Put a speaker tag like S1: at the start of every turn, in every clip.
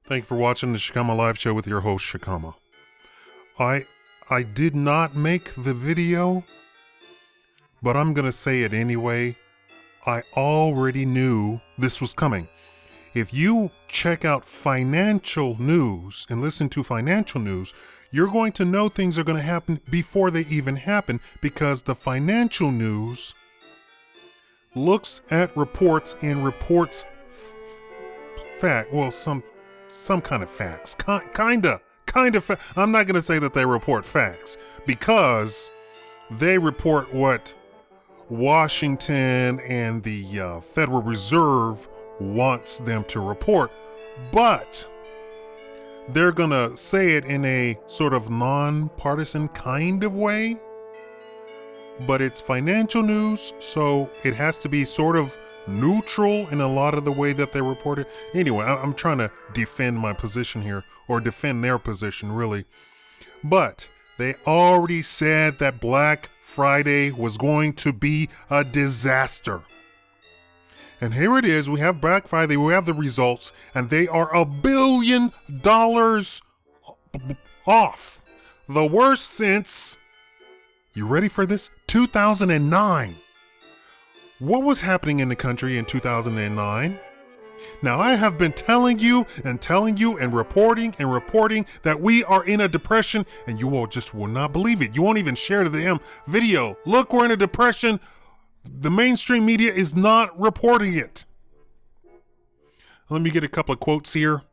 S1: Thank you for watching the Shakaama Live Show with your host, Shakaama. I did not make the video, but I'm going to say it anyway. I already knew this was coming. If you check out financial news and listen to financial news, you're going to know things are going to happen before they even happen, because the financial news looks at reports and reports some kind of facts. Kind of. I'm not going to say that they report facts, because they report what Washington and the Federal Reserve wants them to report, but they're going to say it in a sort of non-partisan kind of way. But it's financial news, so it has to be sort of neutral in a lot of the way that they report it. Anyway, I'm trying to defend my position here, or defend their position, really. But they already said that Black Friday was going to be a disaster. And here it is. We have Black Friday, we have the results, and they are $1 billion off. The worst since, you ready for this? 2009. What was happening in the country in 2009? Now, I have been telling you and reporting that we are in a depression, and you all just will not believe it. You won't even share the damn video. Look, we're in a depression. The mainstream media is not reporting it. Let me get a couple of quotes here.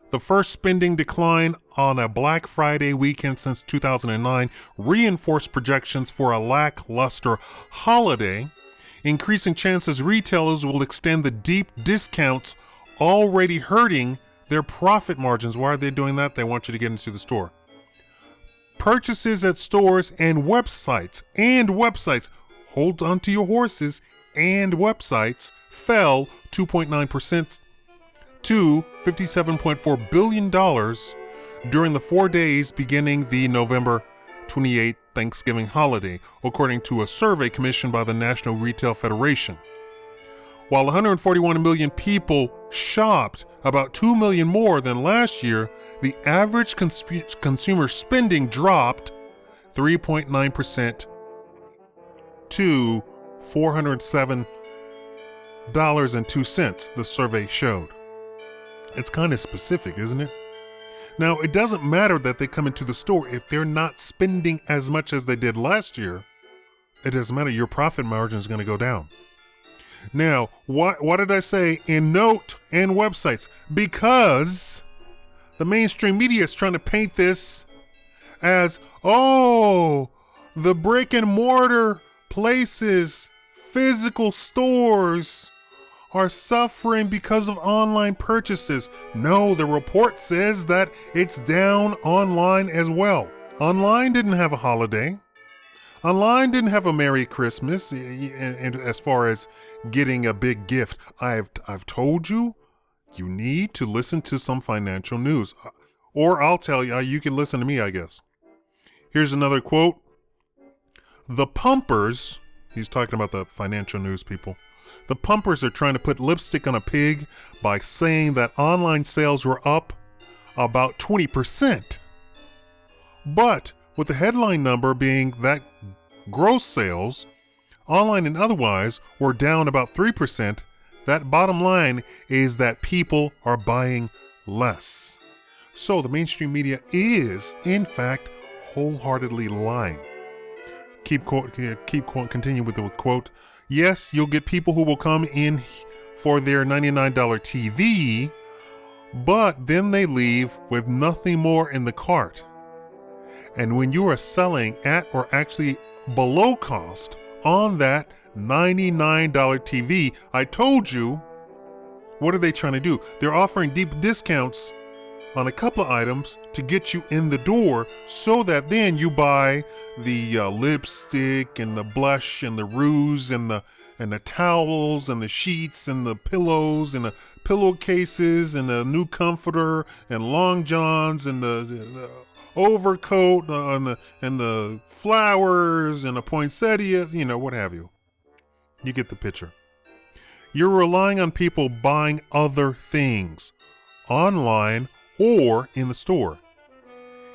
S1: The first spending decline on a Black Friday weekend since 2009 reinforced projections for a lackluster holiday, increasing chances retailers will extend the deep discounts already hurting their profit margins. Why are they doing that? They want you to get into the store. Purchases at stores and websites, hold on to your horses, and websites fell 2.9% to $57.4 billion during the 4 days beginning the November 28th Thanksgiving holiday, according to a survey commissioned by the National Retail Federation. While 141 million people shopped, about 2 million more than last year, the average consumer spending dropped 3.9% to $407.02, the survey showed. It's kind of specific, isn't it? Now, it doesn't matter that they come into the store if they're not spending as much as they did last year. It doesn't matter. Your profit margin is going to go down. Now, what did I say in note and websites? Because the mainstream media is trying to paint this as, oh, the brick and mortar places, physical stores are suffering because of online purchases. No, the report says that it's down online as well. Online didn't have a holiday. Online didn't have a Merry Christmas, and as far as getting a big gift. I've told you, you need to listen to some financial news. Or I'll tell you, you can listen to me, I guess. Here's another quote. The pumpers, he's talking about the financial news people, the pumpers are trying to put lipstick on a pig by saying that online sales were up about 20%. But with the headline number being that gross sales, online and otherwise, were down about 3%, that bottom line is that people are buying less. So the mainstream media is, in fact, wholeheartedly lying. Continue with the quote. Yes, you'll get people who will come in for their $99 TV, but then they leave with nothing more in the cart. And when you are selling at or actually below cost on that $99 TV, I told you, what are they trying to do? They're offering deep discounts on a couple of items to get you in the door, so that then you buy the lipstick and the blush and the rouge and the towels and the sheets and the pillows and the pillowcases and the new comforter and long johns and the overcoat and the flowers and the poinsettias, what have you. You get the picture. You're relying on people buying other things. online, or in the store.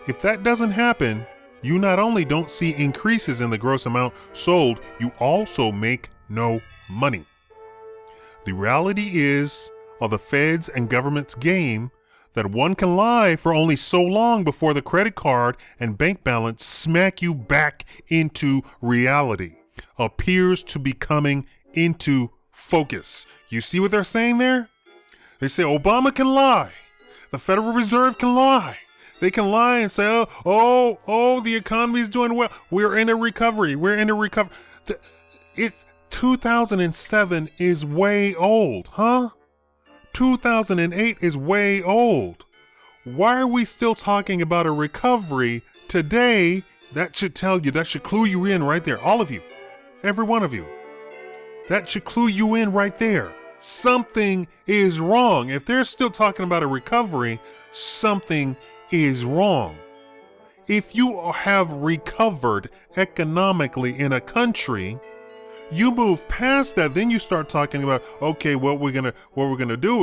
S1: If that doesn't happen, you not only don't see increases in the gross amount sold, you also make no money. The reality is of the Fed's and government's game that one can lie for only so long before the credit card and bank balance smack you back into reality, appears to be coming into focus. You see what they're saying there? They say Obama can lie. The Federal Reserve can lie. They can lie and say, the economy's doing well. We're in a recovery. It's 2007 is way old, huh? 2008 is way old. Why are we still talking about a recovery today? That should tell you, that should clue you in right there. All of you, every one of you. That should clue you in right there. Something is wrong. If they're still talking about a recovery, something is wrong. If you have recovered economically in a country, you move past that, then you start talking about, okay, what we're gonna do,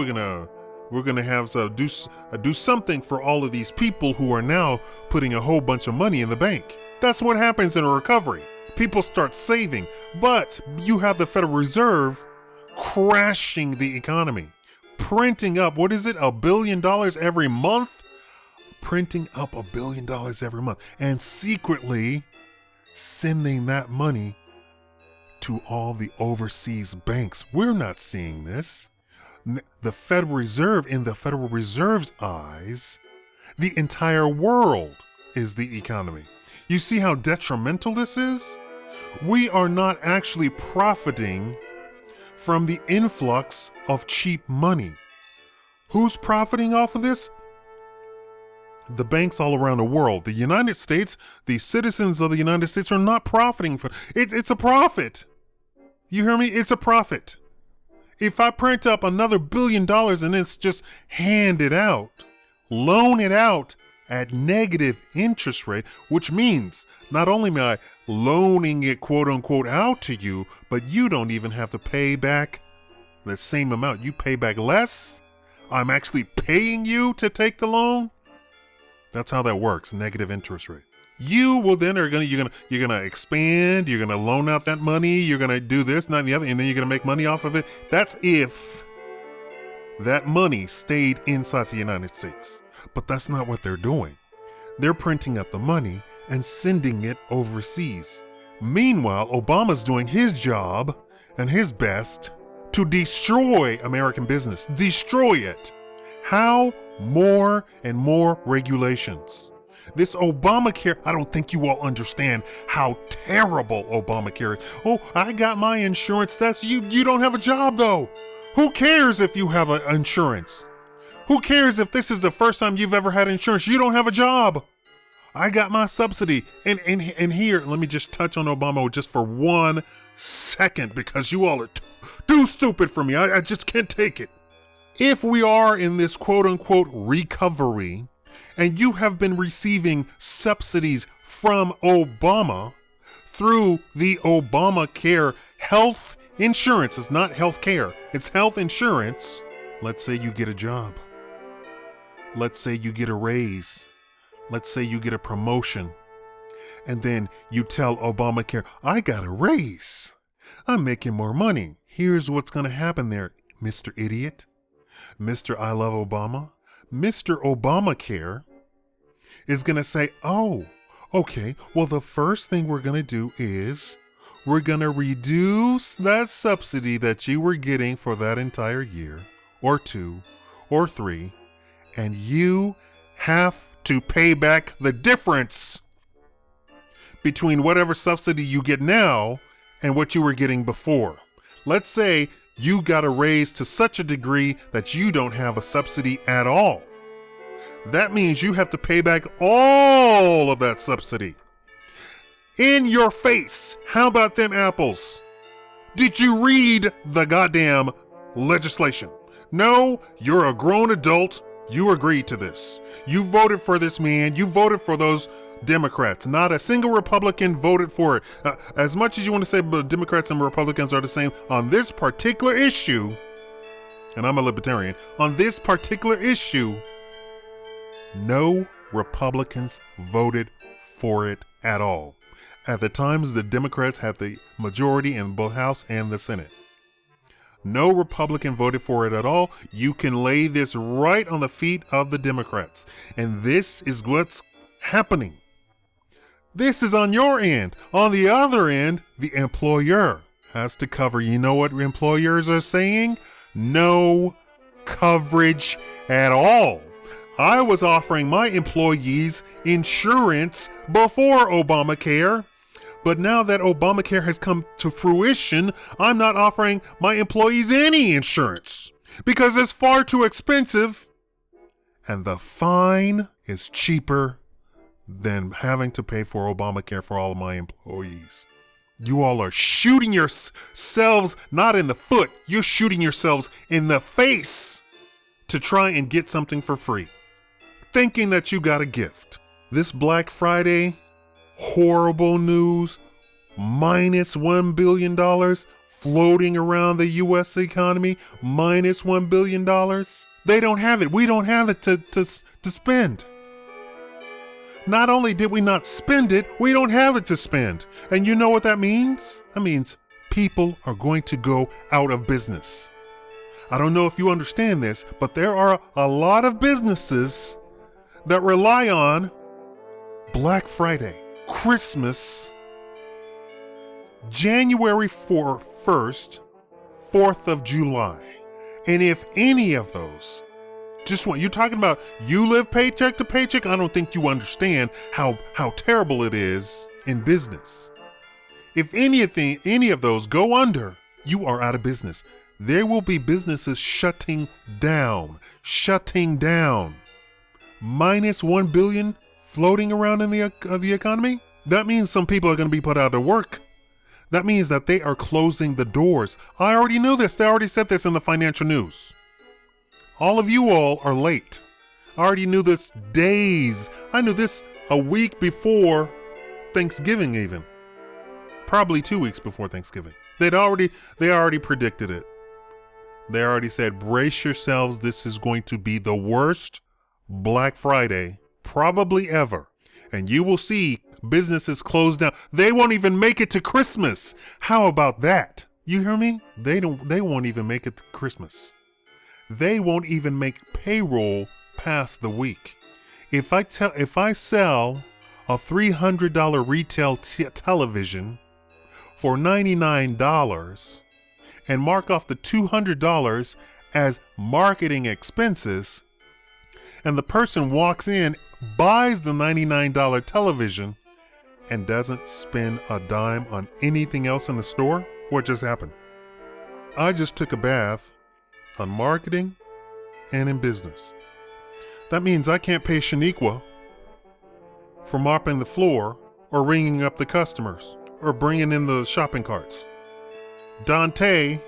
S1: we're gonna have to do something for all of these people who are now putting a whole bunch of money in the bank. That's what happens in a recovery. People start saving, but you have the Federal Reserve crashing the economy, printing up, $1 billion every month? Printing up $1 billion every month and secretly sending that money to all the overseas banks. We're not seeing this. The Federal Reserve, in the Federal Reserve's eyes, the entire world is the economy. You see how detrimental this is? We are not actually profiting from the influx of cheap money. Who's profiting off of this? The banks all around the world. The United States, the citizens of the United States are not profiting from it. It's a profit. You hear me? It's a profit. If I print up another $1 billion and it's just handed out, loan it out at negative interest rate, which means not only am I loaning it quote unquote out to you, but you don't even have to pay back the same amount. You pay back less. I'm actually paying you to take the loan. That's how that works. Negative interest rate. You will then you're gonna expand. You're gonna loan out that money. You're gonna do this, not the other, and then you're gonna make money off of it. That's if that money stayed inside the United States. But that's not what they're doing. They're printing up the money and sending it overseas. Meanwhile, Obama's doing his job and his best to destroy American business. Destroy it. How? More and more regulations. This Obamacare, I don't think you all understand how terrible Obamacare is. Oh, I got my insurance. That's you. You don't have a job though. Who cares if you have insurance? Who cares if this is the first time you've ever had insurance? You don't have a job. I got my subsidy. And here, let me just touch on Obama just for 1 second because you all are too stupid for me. I just can't take it. If we are in this quote unquote recovery and you have been receiving subsidies from Obama through the Obamacare health insurance, it's not health care, it's health insurance. Let's say you get a job. Let's say you get a raise. Let's say you get a promotion. And then you tell Obamacare, I got a raise. I'm making more money. Here's what's going to happen there, Mr. Idiot. Mr. I Love Obama, Mr. Obamacare is going to say, oh, okay, well, the first thing we're going to do is we're going to reduce that subsidy that you were getting for that entire year, or 2, or 3, and you have to pay back the difference between whatever subsidy you get now and what you were getting before. Let's say you got a raise to such a degree that you don't have a subsidy at all. That means you have to pay back all of that subsidy. In your face. How about them apples? Did you read the goddamn legislation? No, you're a grown adult. You agreed to this. You voted for this man. You voted for those Democrats. Not a single Republican voted for it. As much as you want to say Democrats and Republicans are the same, on this particular issue, and I'm a libertarian, on this particular issue, no Republicans voted for it at all. At the times, the Democrats had the majority in both House and the Senate. No Republican voted for it at all. You can lay this right on the feet of the Democrats. And this is what's happening. This is on your end. On the other end, the employer has to cover. You know what employers are saying? No coverage at all. I was offering my employees insurance before Obamacare, but now that Obamacare has come to fruition, I'm not offering my employees any insurance because it's far too expensive, and the fine is cheaper than having to pay for Obamacare for all of my employees. You all are shooting yourselves not in the foot, you're shooting yourselves in the face to try and get something for free, thinking that you got a gift. This Black Friday, horrible news, minus $1 billion floating around the U.S. economy, minus $1 billion. They don't have it. We don't have it to spend. Not only did we not spend it, we don't have it to spend. And you know what that means? That means people are going to go out of business. I don't know if you understand this, but there are a lot of businesses that rely on Black Friday, Christmas, January 1st, 4th of July. And if any of those, you're talking about you live paycheck to paycheck, I don't think you understand how terrible it is in business. If any of those go under, you are out of business. There will be businesses shutting down. Minus $1 billion floating around in the economy. That means some people are going to be put out of work. That means that they are closing the doors. I already knew this. They already said this in the financial news. All of you all are late. I already knew this days. I knew this a week before Thanksgiving even. Probably 2 weeks before Thanksgiving. They already predicted it. They already said, brace yourselves, this is going to be the worst Black Friday probably ever. And you will see businesses close down. They won't even make it to Christmas. How about that? You hear me? They won't even make it to Christmas. They won't even make payroll past the week. If I sell a $300 retail television for $99 and mark off the $200 as marketing expenses, and the person walks in, buys the $99 television, and doesn't spend a dime on anything else in the store, what just happened? I just took a bath on marketing and in business. That means I can't pay Shaniqua for mopping the floor or ringing up the customers or bringing in the shopping carts. Dante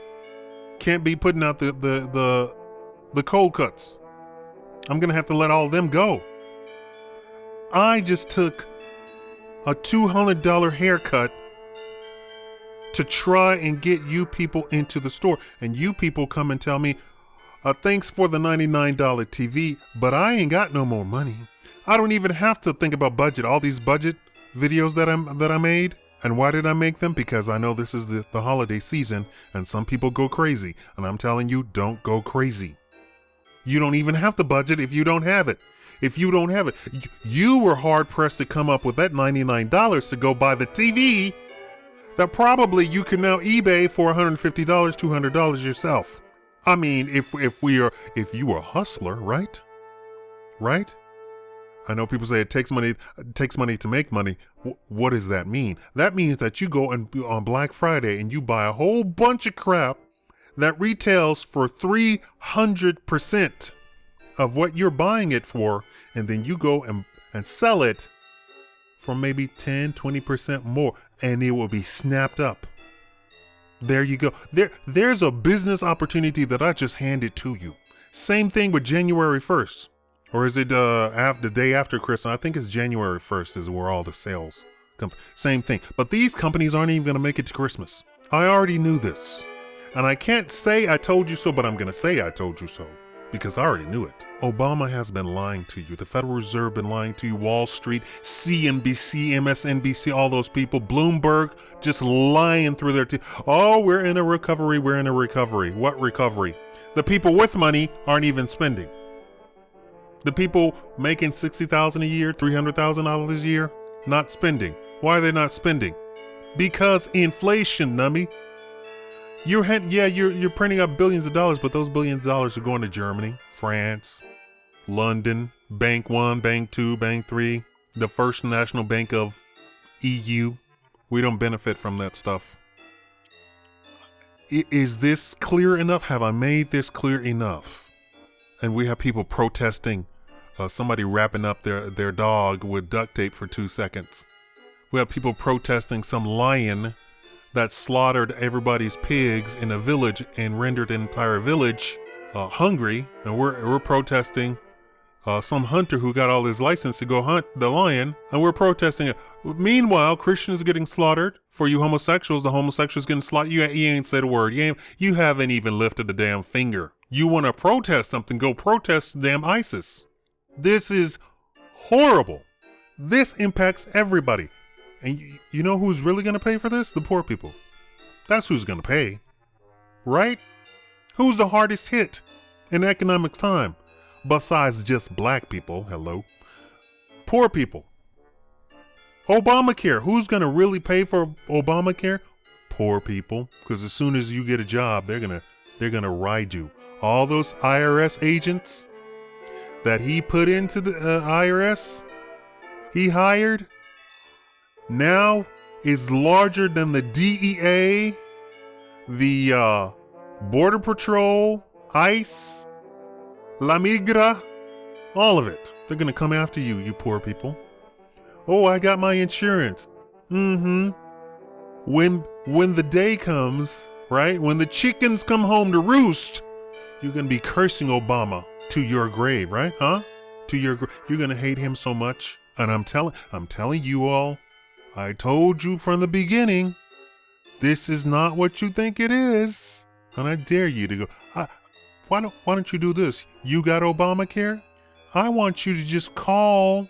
S1: can't be putting out the cold cuts. I'm going to have to let all of them go. I just took a $200 haircut to try and get you people into the store. And you people come and tell me, thanks for the $99 TV, but I ain't got no more money. I don't even have to think about budget. All these budget videos that I made. And why did I make them? Because I know this is the holiday season and some people go crazy. And I'm telling you, don't go crazy. You don't even have to budget if you don't have it. If you don't have it, you were hard pressed to come up with that $99 to go buy the TV that probably you can now eBay for $150, $200 yourself. I mean, if you were a hustler, right? Right? I know people say it takes money to make money. What does that mean? That means that you go on Black Friday and you buy a whole bunch of crap that retails for 300% of what you're buying it for, and then you go and sell it for maybe 10, 20% more, and it will be snapped up. There you go. There's a business opportunity that I just handed to you. Same thing with January 1st. Or is it the day after Christmas? I think it's January 1st is where all the sales come. Same thing. But these companies aren't even going to make it to Christmas. I already knew this. And I can't say I told you so, but I'm going to say I told you so because I already knew it. Obama has been lying to you. The Federal Reserve been lying to you. Wall Street, CNBC, MSNBC, all those people. Bloomberg just lying through their teeth. Oh, we're in a recovery. We're in a recovery. What recovery? The people with money aren't even spending. The people making $60,000 a year, $300,000 a year, not spending. Why are they not spending? Because inflation, nummy. You're printing up billions of dollars, but those billions of dollars are going to Germany, France, London, Bank 1, Bank 2, Bank 3, the First National Bank of EU. We don't benefit from that stuff. Is this clear enough? Have I made this clear enough? And we have people protesting, somebody wrapping up their dog with duct tape for 2 seconds. We have people protesting some lion that slaughtered everybody's pigs in a village and rendered an entire village hungry. And we're protesting some hunter who got all his license to go hunt the lion, and we're protesting it. Meanwhile, Christians are getting slaughtered. For you homosexuals, the homosexuals getting slaughtered. You ain't said a word. You haven't even lifted a damn finger. You want to protest something, go protest damn ISIS. This is horrible. This impacts everybody. And you know who's really going to pay for this? The poor people. That's who's going to pay. Right? Who's the hardest hit in economic time? Besides just black people. Hello. Poor people. Obamacare. Who's going to really pay for Obamacare? Poor people. Because as soon as you get a job, they're going to ride you. All those IRS agents that he put into the IRS, he hired, now is larger than the DEA, the Border Patrol, ICE, La Migra, all of it. They're going to come after you, you poor people. Oh, I got my insurance. When the day comes, right, when the chickens come home to roost, you're going to be cursing Obama to your grave, right? Huh? You're going to hate him so much. And I'm telling you all, I told you from the beginning, this is not what you think it is. And I dare you to go, why don't you do this? You got Obamacare? I want you to just call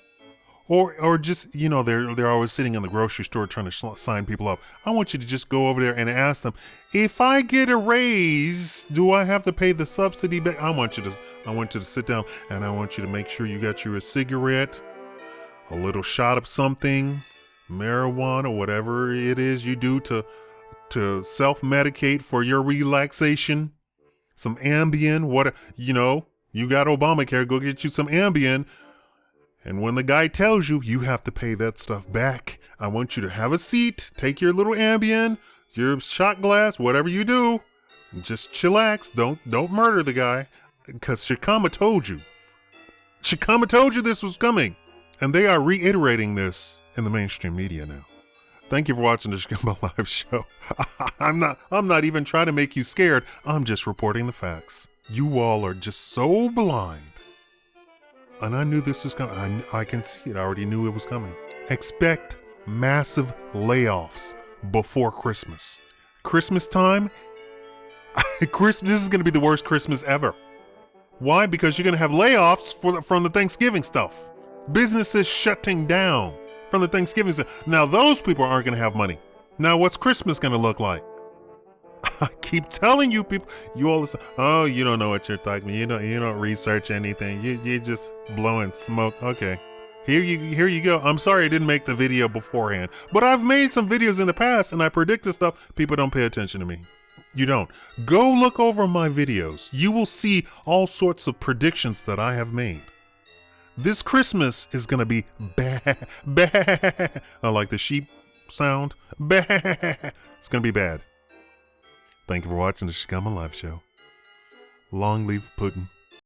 S1: or just, they're always sitting in the grocery store trying to sign people up. I want you to just go over there and ask them, if I get a raise, do I have to pay the subsidy back? I want you to sit down and I want you to make sure you got you a cigarette, a little shot of something, marijuana, whatever it is you do to self-medicate for your relaxation, some Ambien, you got Obamacare, go get you some Ambien. And when the guy tells you, you have to pay that stuff back. I want you to have a seat, take your little Ambien, your shot glass, whatever you do, and just chillax. Don't murder the guy, because Shakaama told you. Shakaama told you this was coming. And they are reiterating this in the mainstream media now. Thank you for watching the Shakaama Live Show. I'm not even trying to make you scared. I'm just reporting the facts. You all are just so blind. And I knew this was coming. I can see it. I already knew it was coming. Expect massive layoffs before Christmas. Christmas time, this is going to be the worst Christmas ever. Why? Because you're going to have layoffs from the Thanksgiving stuff. Businesses shutting down from the Thanksgiving stuff. Now those people aren't going to have money. Now what's Christmas going to look like? I keep telling you people, you all listen, oh, you don't know what you're talking about. You don't research anything. You're just blowing smoke. Okay. Here you go. I'm sorry I didn't make the video beforehand, but I've made some videos in the past and I predicted stuff. People don't pay attention to me. You don't. Go look over my videos. You will see all sorts of predictions that I have made. This Christmas is going to be bad. I like the sheep sound. It's going to be bad. Thank you for watching the Shakaama Live Show. Long live Putin.